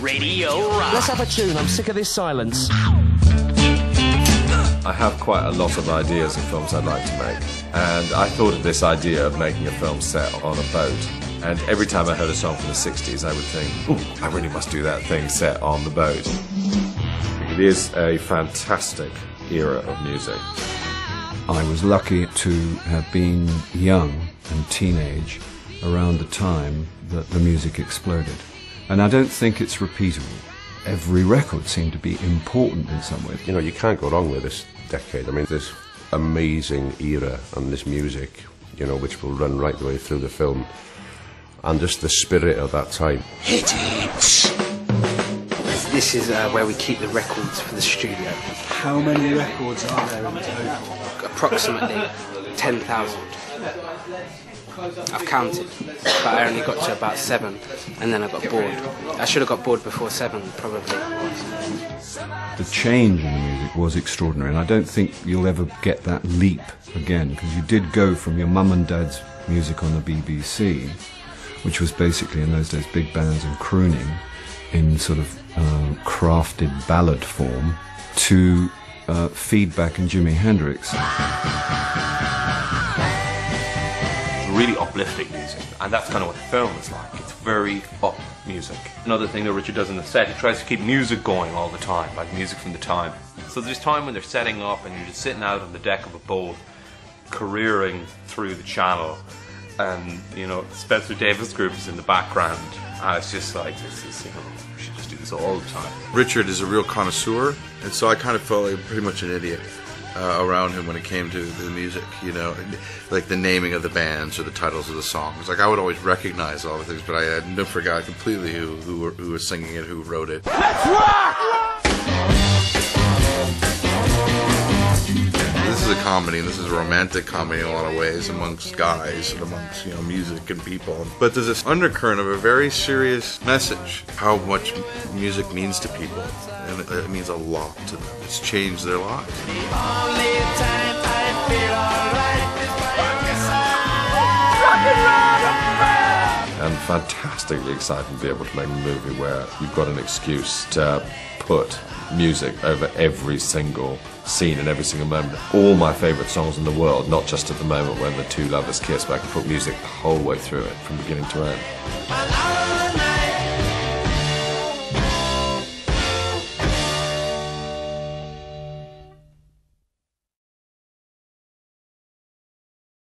Radio Rock. Let's have a tune. I'm sick of this silence. I have quite a lot of ideas of films I'd like to make, and I thought of this idea of making a film set on a boat. And every time I heard a song from the 60s, I would think, ooh, I really must do that thing set on the boat. It is a fantastic era of music. I was lucky to have been young and teenage around the time that the music exploded. And I don't think it's repeatable. Every record seemed to be important in some way. You know, you can't go wrong with this decade. I mean, this amazing era and this music, you know, which will run right the way through the film. And just the spirit of that time. Hit it! This is where we keep the records for the studio. How many records are there in total? Approximately 10,000. I've counted, but I only got to about 7, and then I got bored. I should have got bored before 7, probably. The change in the music was extraordinary, and I don't think you'll ever get that leap again, because you did go from your mum and dad's music on the BBC, which was basically in those days big bands and crooning in sort of crafted ballad form, to Feedback and Jimi Hendrix. Really uplifting music, and that's kind of what the film is like. It's very up music. Another thing that Richard does in the set, he tries to keep music going all the time, like music from the time. So there's time when they're setting up and you're just sitting out on the deck of a boat, careering through the channel, and you know Spencer Davis Group is in the background, and it's just like, this is, you know, we should just do this all the time. Richard is a real connoisseur, and so I kind of felt like pretty much an idiot around him when it came to the music, you know, like the naming of the bands or the titles of the songs. Like, I would always recognize all the things, but I had forgot completely who was singing it, who wrote it. Let's rock! This is a comedy, and this is a romantic comedy in a lot of ways, amongst guys and amongst, you know, music and people. But there's this undercurrent of a very serious message, how much music means to people, and it means a lot to them. It's changed their lives. The only time I feel alright is And fantastically excited to be able to make a movie where you've got an excuse to put music over every single scene and every single moment. All my favourite songs in the world, not just at the moment when the two lovers kiss, but I can put music the whole way through it, from beginning to end.